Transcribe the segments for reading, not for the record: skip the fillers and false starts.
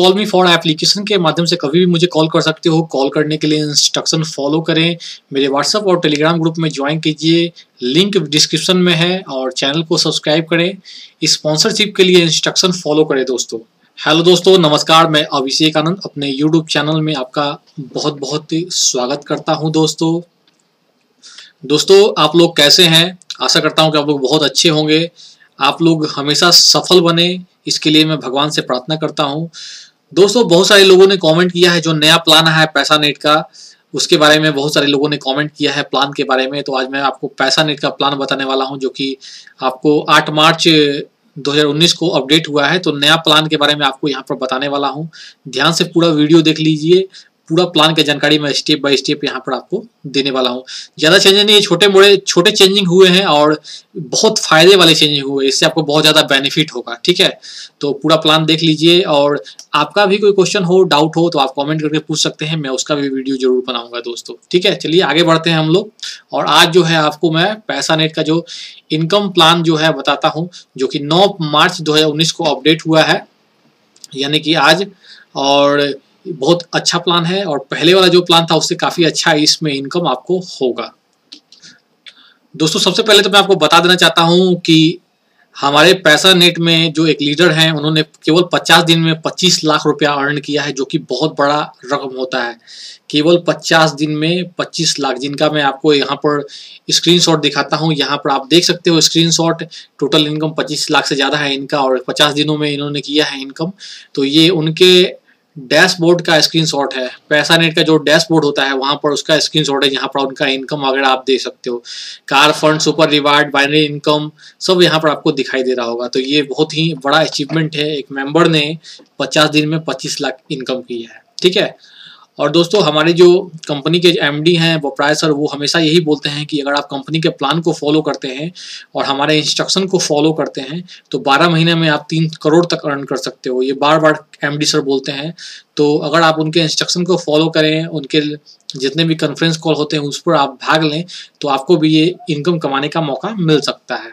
Call me for application के माध्यम से कभी भी मुझे कॉल कर सकते हो। कॉल करने के लिए इंस्ट्रक्शन फॉलो करें, मेरे व्हाट्सएप और टेलीग्राम ग्रुप में ज्वाइन कीजिए, लिंक डिस्क्रिप्शन में है, और चैनल को सब्सक्राइब करें। स्पॉन्सरशिप के लिए इंस्ट्रक्शन फॉलो करें दोस्तों। हेलो दोस्तों, नमस्कार। मैं अभिषेक आनंद अपने यूट्यूब चैनल में आपका बहुत बहुत स्वागत करता हूं। दोस्तों आप लोग कैसे हैं? आशा करता हूं कि आप लोग बहुत अच्छे होंगे। आप लोग हमेशा सफल बने, इसके लिए मैं भगवान से प्रार्थना करता हूं। दोस्तों बहुत सारे लोगों ने कमेंट किया है, जो नया प्लान है पैसा नेट का, उसके बारे में बहुत सारे लोगों ने कमेंट किया है प्लान के बारे में। तो आज मैं आपको पैसा नेट का प्लान बताने वाला हूं, जो कि आपको 8 मार्च 2019 को अपडेट हुआ है। तो नया प्लान के बारे में आपको यहाँ पर बताने वाला हूँ। ध्यान से पूरा वीडियो देख लीजिए, पूरा प्लान की जानकारी मैं स्टेप बाय स्टेप यहाँ पर आपको देने वाला हूँ। ज़्यादा चेंजेस नहीं, छोटे चेंजिंग हुए हैं और बहुत फायदे वाले चेंजिंग हुए, इससे आपको बहुत ज़्यादा बेनिफिट होगा। ठीक है, तो पूरा प्लान देख लीजिए, और आपका भी कोई क्वेश्चन हो, डाउट हो तो आप कमेंट करके पूछ सकते हैं, मैं उसका भी वीडियो जरूर बनाऊंगा दोस्तों। ठीक है, चलिए आगे बढ़ते हैं हम लोग। और आज जो है आपको मैं पैसा नेट का जो इनकम प्लान जो है बताता हूँ, जो कि 9 मार्च 2019 को अपडेट हुआ है, यानी कि आज। और बहुत अच्छा प्लान है, और पहले वाला जो प्लान था उससे काफ़ी अच्छा इसमें इनकम आपको होगा। दोस्तों सबसे पहले तो मैं आपको बता देना चाहता हूं कि हमारे पैसा नेट में जो एक लीडर हैं, उन्होंने केवल 50 दिन में 25 लाख रुपया अर्न किया है, जो कि बहुत बड़ा रकम होता है। केवल 50 दिन में 25 लाख, जिनका मैं आपको यहाँ पर स्क्रीनशॉट दिखाता हूँ। यहाँ पर आप देख सकते हो स्क्रीनशॉट। टोटल इनकम 25 लाख से ज़्यादा है इनका, और 50 दिनों में इन्होंने किया है इनकम। तो ये उनके डैशबोर्ड का स्क्रीनशॉट है। पैसा नेट का जो डैशबोर्ड होता है वहां पर उसका स्क्रीनशॉट है, जहां पर उनका इनकम वगैरह आप देख सकते हो। Car fund, super reward, binary income सब यहाँ पर आपको दिखाई दे रहा होगा। तो ये बहुत ही बड़ा अचीवमेंट है, एक मेंबर ने 50 दिन में 25 लाख इनकम की है। ठीक है, और दोस्तों हमारे जो कंपनी के एमडी हैं बोपराय सर, वो हमेशा यही बोलते हैं कि अगर आप कंपनी के प्लान को फॉलो करते हैं और हमारे इंस्ट्रक्शन को फॉलो करते हैं तो 12 महीने में आप 3 करोड़ तक अर्न कर सकते हो। ये बार बार एमडी सर बोलते हैं। तो अगर आप उनके इंस्ट्रक्शन को फॉलो करें, उनके जितने भी कॉन्फ्रेंस कॉल होते हैं उस पर आप भाग लें, तो आपको भी ये इनकम कमाने का मौका मिल सकता है।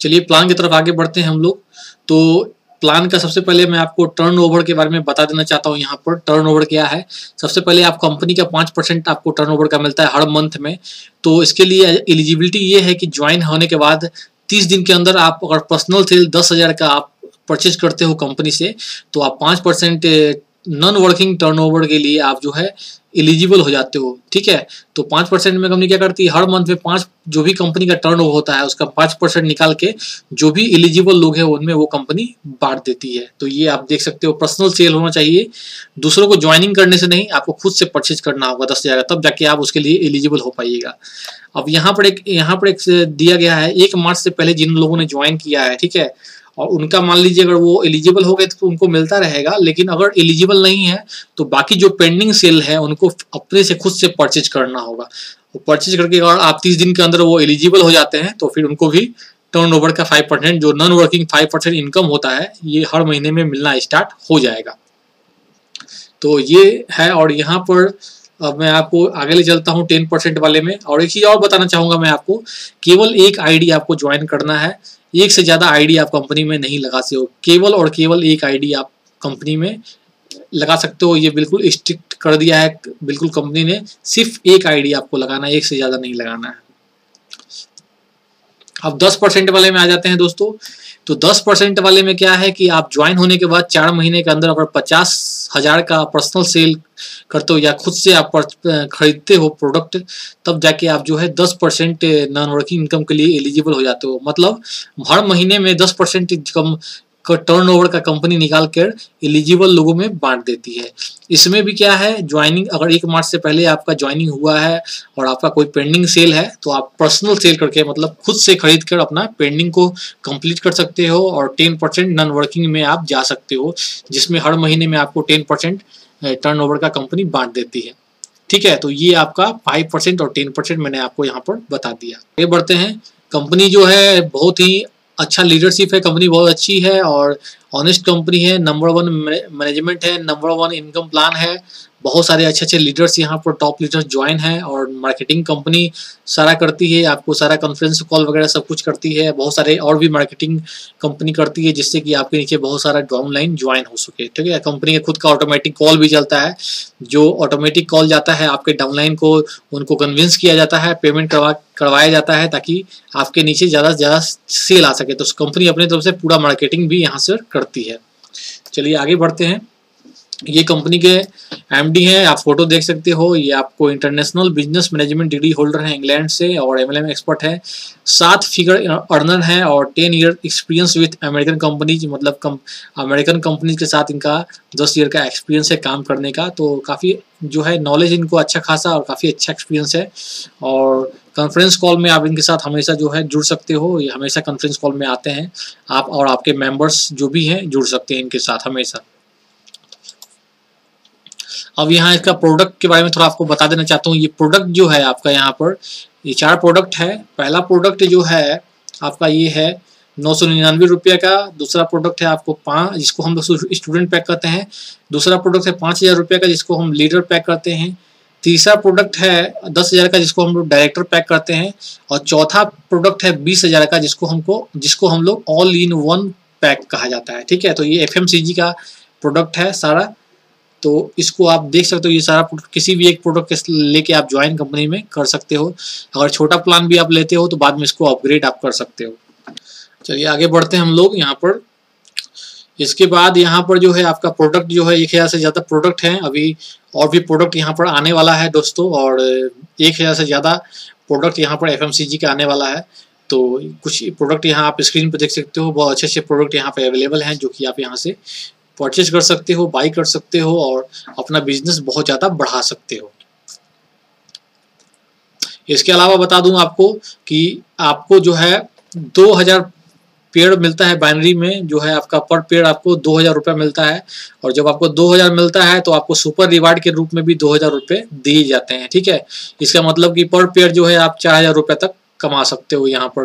चलिए प्लान की तरफ आगे बढ़ते हैं हम लोग। तो प्लान का सबसे पहले मैं आपको टर्नओवर के बारे में बता देना चाहता हूँ। यहाँ पर टर्नओवर क्या है, सबसे पहले आप कंपनी का 5% आपको टर्नओवर का मिलता है हर मंथ में। तो इसके लिए एलिजिबिलिटी ये है कि ज्वाइन होने के बाद 30 दिन के अंदर आप अगर पर्सनल सेल 10,000 का आप परचेज करते हो कंपनी से, तो आप 5% नॉन वर्किंग टर्नओवर के लिए आप जो है एलिजिबल हो जाते हो। ठीक है, तो 5% में कंपनी क्या करती है, हर मंथ में 5 जो भी कंपनी का टर्नओवर होता है उसका 5% निकाल के जो भी एलिजिबल लोग हैं उनमें वो कंपनी बांट देती है। तो ये आप देख सकते हो, पर्सनल सेल होना चाहिए, दूसरों को ज्वाइनिंग करने से नहीं, आपको खुद से परचेज करना होगा 10,000, तब जाके आप उसके लिए एलिजिबल हो पाइएगा। अब यहाँ पर एक दिया गया है, 1 मार्च से पहले जिन लोगों ने ज्वाइन किया है, ठीक है, और उनका मान लीजिए अगर वो एलिजिबल हो गए तो उनको मिलता रहेगा, लेकिन अगर एलिजिबल नहीं है तो बाकी जो पेंडिंग सेल है उनको अपने से खुद से परचेज करना होगा। परचेज करके अगर आप 30 दिन के अंदर वो एलिजिबल हो जाते हैं तो फिर उनको भी टर्नओवर का 5%, जो नॉन वर्किंग 5% इनकम होता है, ये हर महीने में मिलना स्टार्ट हो जाएगा। तो ये है, और यहाँ पर अब मैं आपको आगे ले चलता हूँ 10% वाले में। और एक चीज़ और बताना चाहूँगा मैं आपको, केवल एक आईडी आपको ज्वाइन करना है, एक से ज़्यादा आईडी आप कंपनी में नहीं लगा सकते हो। केवल और केवल एक आईडी आप कंपनी में लगा सकते हो। ये बिल्कुल स्ट्रिक्ट कर दिया है बिल्कुल कंपनी ने, सिर्फ एक आईडी आपको लगाना है, एक से ज़्यादा नहीं लगाना है। अब 10% वाले में आ जाते हैं दोस्तों। तो 10% वाले में क्या है कि आप ज्वाइन होने के बाद 4 महीने के अंदर अगर 50,000 का पर्सनल सेल करते हो या खुद से आप खरीदते हो प्रोडक्ट, तब जाके आप जो है 10% नॉन वर्किंग इनकम के लिए एलिजिबल हो जाते हो। मतलब हर महीने में 10% कम टर्नओवर का कंपनी निकाल कर एलिजिबल लोगों में बांट देती है। इसमें भी क्या है, ज्वाइनिंग अगर 1 मार्च से पहले आपका ज्वाइनिंग हुआ है और आपका कोई पेंडिंग सेल है तो आप पर्सनल सेल करके, मतलब खुद से खरीद कर अपना पेंडिंग को कंप्लीट कर सकते हो, और 10% नॉन वर्किंग में आप जा सकते हो, जिसमें हर महीने में आपको 10% टर्नओवर का कंपनी बांट देती है। ठीक है, तो ये आपका 5% और 10% मैंने आपको यहाँ पर बता दिया। आगे बढ़ते हैं। कंपनी जो है बहुत ही अच्छा लीडरशिप है, कंपनी बहुत अच्छी है और ऑनेस्ट कंपनी है, नंबर 1 मैनेजमेंट है, नंबर 1 इनकम प्लान है, बहुत सारे अच्छे अच्छे लीडर्स यहाँ पर टॉप लीडर्स ज्वाइन हैं, और मार्केटिंग कंपनी सारा करती है, आपको सारा कॉन्फ्रेंस कॉल वगैरह सब कुछ करती है। बहुत सारे और भी मार्केटिंग कंपनी करती है, जिससे कि आपके नीचे बहुत सारा डाउनलाइन ज्वाइन हो सके। ठीक है, कंपनी का खुद का ऑटोमेटिक कॉल भी चलता है, जो ऑटोमेटिक कॉल जाता है आपके डाउनलाइन को, उनको कन्विंस किया जाता है, पेमेंट करवाया जाता है, ताकि आपके नीचे ज़्यादा से ज़्यादा सेल आ सके। तो कंपनी अपनी तरफ से पूरा मार्केटिंग भी यहाँ से करती है। चलिए आगे बढ़ते हैं। ये कंपनी के एमडी हैं, आप फोटो देख सकते हो। ये आपको international business management degree holder हैं इंग्लैंड से, और एमएलएम एक्सपर्ट है, 7 फिगर अर्नर हैं, और 10 year experience with American companies, मतलब अमेरिकन कंपनीज के साथ इनका 10 ईयर का एक्सपीरियंस है काम करने का। तो काफ़ी जो है नॉलेज इनको अच्छा खासा और काफ़ी अच्छा एक्सपीरियंस है। और कॉन्फ्रेंस कॉल में आप इनके साथ हमेशा जो है जुड़ सकते हो, ये हमेशा कॉन्फ्रेंस कॉल में आते हैं आप, और आपके मेंबर्स जो भी हैं जुड़ सकते हैं इनके साथ हमेशा। अब यहाँ इसका प्रोडक्ट के बारे में थोड़ा आपको बता देना चाहता हूँ। ये प्रोडक्ट जो है आपका यहाँ पर, ये 4 प्रोडक्ट है। पहला प्रोडक्ट जो है आपका ये है 999 रुपये का। दूसरा प्रोडक्ट है आपको 5, जिसको हम स्टूडेंट पैक करते हैं। दूसरा प्रोडक्ट है 5000 रुपये का, जिसको हम लीडर पैक करते हैं। तीसरा प्रोडक्ट है 10,000 का, जिसको हम लोग डायरेक्टर पैक करते हैं। और चौथा प्रोडक्ट है 20,000 का, जिसको हम लोग ऑल इन वन पैक कहा जाता है। ठीक है, तो ये FMCG का प्रोडक्ट है सारा। तो इसको आप देख सकते हो, ये सारा किसी भी एक प्रोडक्ट लेके आप ज्वाइन कंपनी में कर सकते हो। अगर छोटा प्लान भी आप लेते हो तो बाद में इसको अपग्रेड आप कर सकते हो। चलिए आगे बढ़ते हैं हम लोग यहाँ पर। इसके बाद यहाँ पर जो है आपका प्रोडक्ट जो है 1000 से ज़्यादा प्रोडक्ट हैं अभी, और भी प्रोडक्ट यहाँ पर आने वाला है दोस्तों, और 1000 से ज़्यादा प्रोडक्ट यहाँ पर FMCG का आने वाला है। तो कुछ प्रोडक्ट यहाँ आप स्क्रीन पर देख सकते हो, बहुत अच्छे अच्छे प्रोडक्ट यहाँ पर अवेलेबल हैं, जो कि आप यहाँ से परचेज कर सकते हो, बाई कर सकते हो, और अपना बिजनेस बहुत ज़्यादा बढ़ा सकते हो। इसके अलावा बता दूं आपको कि आपको जो है 2000 पेड़ मिलता है बाइनरी में, जो है आपका पर पेड़ आपको 2000 रुपये मिलता है। और जब आपको 2000 मिलता है तो आपको सुपर रिवार्ड के रूप में भी 2000 रुपये दिए जाते हैं। ठीक है, इसका मतलब कि पर पेड़ जो है आप 4000 रुपये तक कमा सकते हो यहाँ पर,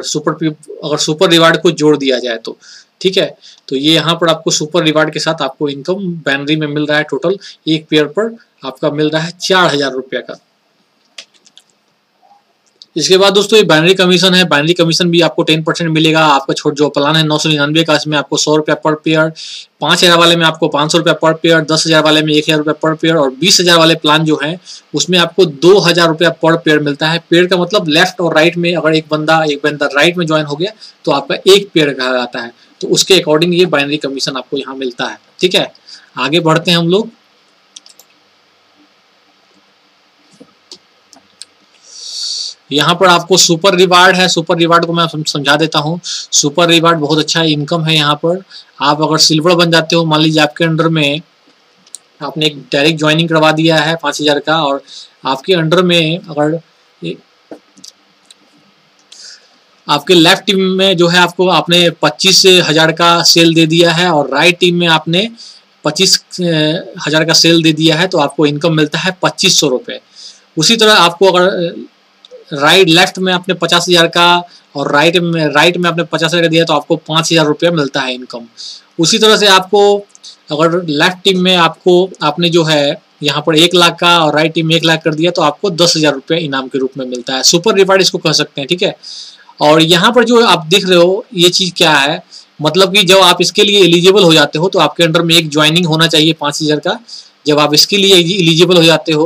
अगर सुपर रिवार्ड को जोड़ दिया जाए तो। ठीक है, तो ये यहाँ पर आपको सुपर रिवार्ड के साथ आपको इनकम बाइनरी में मिल रहा है। टोटल एक पेयर पर आपका मिल रहा है 4000 रुपये का। इसके बाद दोस्तों ये बाइनरी कमीशन है। बाइनरी कमीशन भी आपको 10% मिलेगा। आपका छोट जो प्लान है 999 का, इसमें आपको 100 रुपया पर पेयर, 5000 वाले में आपको 500 रुपया पर पेयर, 10,000 वाले में 1000 रुपया पर पेयर, और 20,000 वाले प्लान जो है उसमें आपको 2000 रुपया पर पेयर मिलता है। पेयर का मतलब लेफ्ट और राइट में, अगर एक बंदा राइट में ज्वाइन हो गया तो आपका एक पेयर कहा जाता है। तो उसके अकॉर्डिंग ये बाइनरी कमीशन आपको यहाँ मिलता है। ठीक है, आगे बढ़ते हैं हम लोग। यहाँ पर आपको सुपर रिवार्ड है। सुपर रिवार्ड को मैं समझा देता हूँ। सुपर रिवार्ड बहुत अच्छा इनकम है यहाँ पर। आप अगर सिल्वर बन जाते हो, मान लीजिए आपके अंडर में आपने एक डायरेक्ट ज्वाइनिंग करवा दिया है 5000 का, और आपके अंडर में अगर आपके लेफ्ट टीम में जो है आपको आपने 25,000 का सेल दे दिया है, और राइट टीम में आपने 25,000 का सेल दे दिया है, तो आपको इनकम मिलता है 2500 रुपये। उसी तरह आपको अगर लेफ्ट में आपने 50,000 का और राइट में आपने 50,000 का दिया तो आपको 5,000 रुपया मिलता है इनकम। उसी तरह से आपको अगर लेफ्ट टीम में आपने जो है यहाँ पर 1 लाख का और राइट टीम में 1 लाख कर दिया तो आपको 10,000 रुपये इनाम के रूप में मिलता है। सुपर रिवार्ड इसको कह सकते हैं। ठीक है, और यहाँ पर जो आप देख रहे हो ये चीज़ क्या है, मतलब कि जब आप इसके लिए एलिजिबल हो जाते हो तो आपके अंडर में एक ज्वाइनिंग होना चाहिए 5000 का। जब आप इसके लिए एलिजिबल हो जाते हो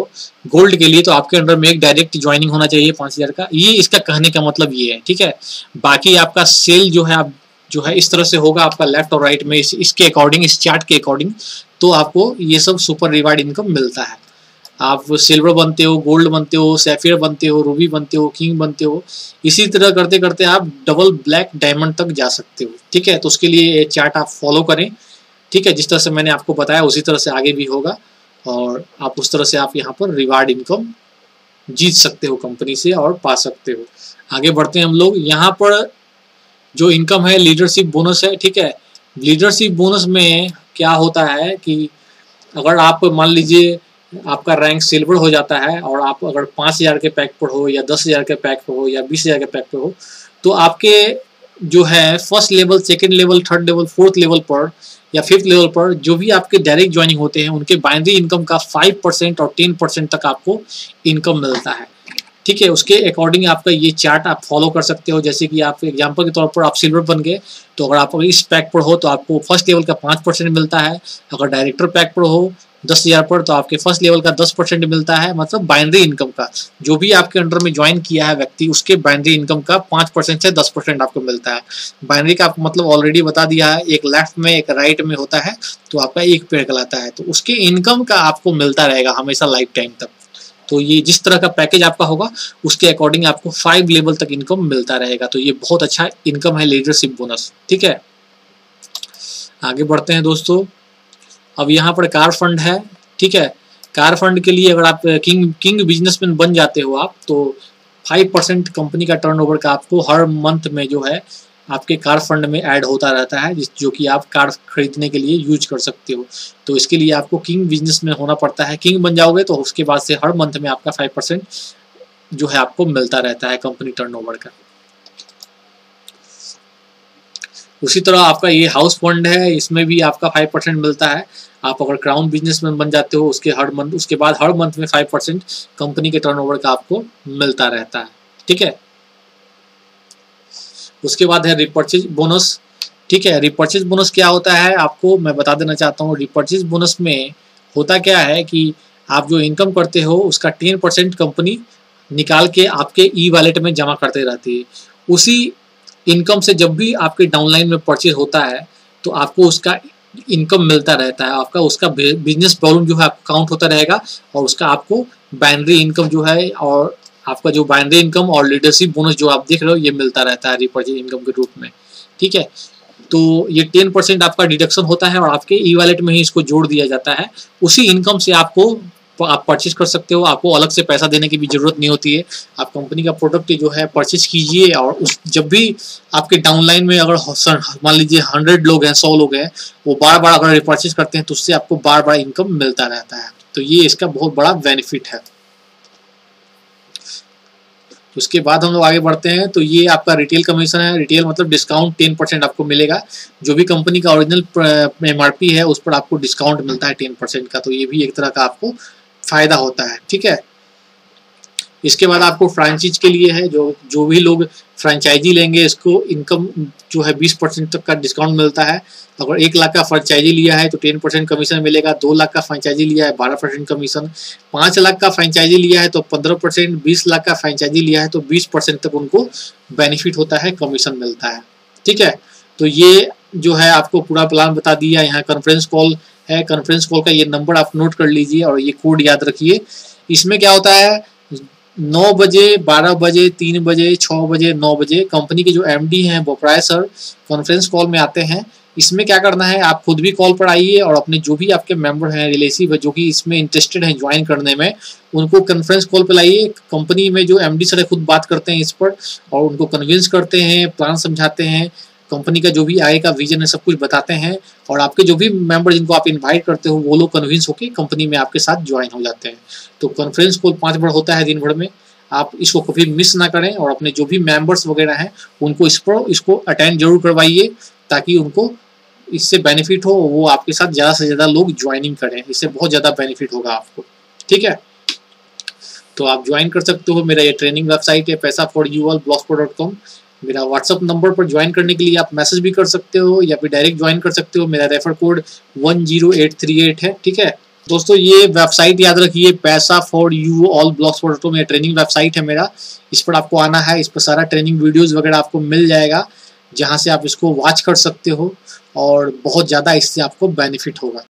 गोल्ड के लिए तो आपके अंडर में एक डायरेक्ट ज्वाइनिंग होना चाहिए 5000 का। ये इसका कहने का मतलब ये है। ठीक है, बाकी आपका सेल जो है आप जो है इस तरह से होगा आपका लेफ्ट और राइट में, इसके अकॉर्डिंग, इस चार्ट के अकॉर्डिंग, तो आपको ये सब सुपर रिवार्ड इनकम मिलता है। आप सिल्वर बनते हो, गोल्ड बनते हो, सैफियर बनते हो, रूबी बनते हो, किंग बनते हो, इसी तरह करते करते आप डबल ब्लैक डायमंड तक जा सकते हो। ठीक है, तो उसके लिए ये चार्ट आप फॉलो करें। ठीक है, जिस तरह से मैंने आपको बताया उसी तरह से आगे भी होगा, और आप उस तरह से आप यहाँ पर रिवार्ड इनकम जीत सकते हो कंपनी से और पा सकते हो। आगे बढ़ते हैं हम लोग। यहाँ पर जो इनकम है लीडरशिप बोनस है। ठीक है, लीडरशिप बोनस में क्या होता है कि अगर आप मान लीजिए आपका रैंक सिल्वर हो जाता है और आप अगर 5000 के पैक पर हो या 10,000 के पैक पर हो या 20,000 के पैक पर हो, तो आपके जो है first level, second level, third level, fourth level पर या 5th लेवल पर जो भी आपके डायरेक्ट ज्वाइनिंग होते हैं उनके बाइनरी इनकम का 5% और 10% तक आपको इनकम मिलता है। ठीक है, उसके अकॉर्डिंग आपका ये चार्ट आप फॉलो कर सकते हो। जैसे कि आप एग्जांपल के तौर पर आप सिल्वर बन गए, तो अगर आप इस पैक पर हो तो आपको फर्स्ट लेवल का 5% मिलता है। अगर डायरेक्टर पैक पर हो 10,000 पर तो आपके फर्स्ट लेवल का 10% मिलता है। मतलब बाइनरी इनकम का जो भी आपके अंडर में ज्वाइन किया है व्यक्ति, उसके बाइनरी इनकम का 5% से 10% आपको मिलता है। बाइनरी का आपको मतलब ऑलरेडी बता दिया है, एक लेफ्ट में एक राइट में होता है, तो आपका एक पेड़ कहलाता है। तो उसके इनकम का आपको मिलता रहेगा हमेशा लाइफ टाइम तक। तो ये जिस तरह का पैकेज आपका होगा उसके अकॉर्डिंग आपको 5 लेवल तक इनकम मिलता रहेगा। तो ये बहुत अच्छा इनकम है लीडरशिप बोनस। ठीक है, आगे बढ़ते हैं दोस्तों। अब यहाँ पर कार फंड है। ठीक है, कार फंड के लिए अगर आप किंग बिजनेसमैन बन जाते हो आप, तो 5% कंपनी का टर्नओवर का आपको हर मंथ में जो है आपके कार फंड में ऐड होता रहता है, जो कि आप कार खरीदने के लिए यूज कर सकते हो। तो इसके लिए आपको किंग बिजनेसमैन होना पड़ता है। किंग बन जाओगे तो उसके बाद से हर मंथ में आपका 5% जो है आपको मिलता रहता है कंपनी टर्नओवर का। उसी तरह आपका ये हाउस फंड है, इसमें भी आपका 5% मिलता है। आप अगर क्राउन बिजनेसमैन बन जाते हो उसके बाद हर मंथ में 5% कंपनी के टर्नओवर का आपको मिलता रहता है। ठीक है, उसके बाद है रिपर्चेज बोनस। ठीक है, रिपर्चेज बोनस क्या होता है आपको मैं बता देना चाहता हूँ। रिपर्चेज बोनस में होता क्या है कि आप जो इनकम करते हो उसका 10% कंपनी निकाल के आपके ई वॉलेट में जमा करते रहती है। उसी इनकम से जब भी आपके डाउनलाइन में परचेज होता है तो आपको उसका इनकम मिलता रहता है। आपका उसका बिजनेस वॉल्यूम जो है आपको काउंट होता रहेगा और उसका आपको बाइनरी इनकम जो है और आपका जो बाइनरी इनकम और लीडरशिप बोनस जो आप देख रहे हो ये मिलता रहता है रिपर्चेज इनकम के रूप में। ठीक है, तो ये 10% आपका डिडक्शन होता है और आपके ई वॉलेट में ही इसको जोड़ दिया जाता है। उसी इनकम से आप परचेज कर सकते हो, आपको अलग से पैसा देने की भी जरूरत नहीं होती है। आप कंपनी का प्रोडक्ट जो है परचेज कीजिए और जब भी आपके डाउनलाइन में अगर मान लीजिए 100 लोग हैं, 100 लोग हैं, वो बार बार अगर रिपर्चेज करते हैं तो उससे आपको बार बार इनकम मिलता रहता है। तो ये इसका बहुत बड़ा बेनिफिट है। उसके बाद हम लोग आगे बढ़ते हैं, तो ये आपका रिटेल कमीशन है। रिटेल मतलब डिस्काउंट 10% आपको मिलेगा। जो भी कंपनी का ओरिजिनल एमआरपी है उस पर आपको डिस्काउंट मिलता है 10% का। तो ये भी एक तरह का आपको फायदा होता है। ठीक है, इसके बाद आपको फ्रेंचाइज के लिए है, जो भी लोग फ्रेंचाइजी लेंगे इसको इनकम जो है 20% तक का डिस्काउंट मिलता है। अगर 1 लाख का फ्रेंचाइजी लिया है तो 10% कमीशन मिलेगा। 2 लाख का फ्रेंचाइजी लिया है 12% कमीशन। 5 लाख का फ्रेंचाइजी लिया है तो 15%। 20 लाख का फ्रेंचाइजी लिया है तो 20% तक उनको बेनिफिट होता है, कमीशन मिलता है। ठीक है, तो ये जो है आपको पूरा प्लान बता दिया। यहाँ कॉन्फ्रेंस कॉल है, कॉन्फ्रेंस कॉल का ये नंबर आप नोट कर लीजिए और ये कोड याद रखिए। इसमें क्या होता है 9 बजे, 12 बजे, 3 बजे, 6 बजे, 9 बजे कंपनी के जो एमडी हैं बोपराय सर कॉन्फ्रेंस कॉल में आते हैं। इसमें क्या करना है, आप खुद भी कॉल पर आइए और अपने जो भी आपके मेंबर हैं, रिलेटिव है, जो कि इसमें इंटरेस्टेड हैं ज्वाइन करने में, उनको कॉन्फ्रेंस कॉल पर लाइए। कंपनी में जो एमडी सर है खुद बात करते हैं इस पर और उनको कन्विंस करते हैं, प्लान समझाते हैं, कंपनी का जो भी आगे का विजन है सब कुछ बताते हैं और आपके जो भी मेंबर जिनको आप इनवाइट करते हो वो लोग कन्विंस होकर कंपनी में आपके साथ ज्वाइन हो जाते हैं। तो कॉन्फ्रेंस कॉल 5 बार होता है दिन भर में, आप इसको कभी मिस ना करें और अपने जो भी मेंबर्स वगैरह हैं उनको इसको अटेंड जरूर करवाइए ताकि उनको इससे बेनिफिट हो, वो आपके साथ ज़्यादा से ज़्यादा लोग ज्वाइनिंग करें। इससे बहुत ज़्यादा बेनिफिट होगा आपको। ठीक है, तो आप ज्वाइन कर सकते हो। मेरा ये ट्रेनिंग वेबसाइट है paisaforyouall.blogspot.com। मेरा व्हाट्सअप नंबर पर ज्वाइन करने के लिए आप मैसेज भी कर सकते हो या फिर डायरेक्ट ज्वाइन कर सकते हो। मेरा रेफर कोड 10838 है। ठीक है दोस्तों, ये वेबसाइट याद रखिए paisaforyouall.blogspot.com। ये ट्रेनिंग वेबसाइट है मेरा, इस पर आपको आना है। इस पर सारा ट्रेनिंग वीडियोस वगैरह आपको मिल जाएगा जहाँ से आप इसको वॉच कर सकते हो और बहुत ज़्यादा इससे आपको बेनिफिट होगा।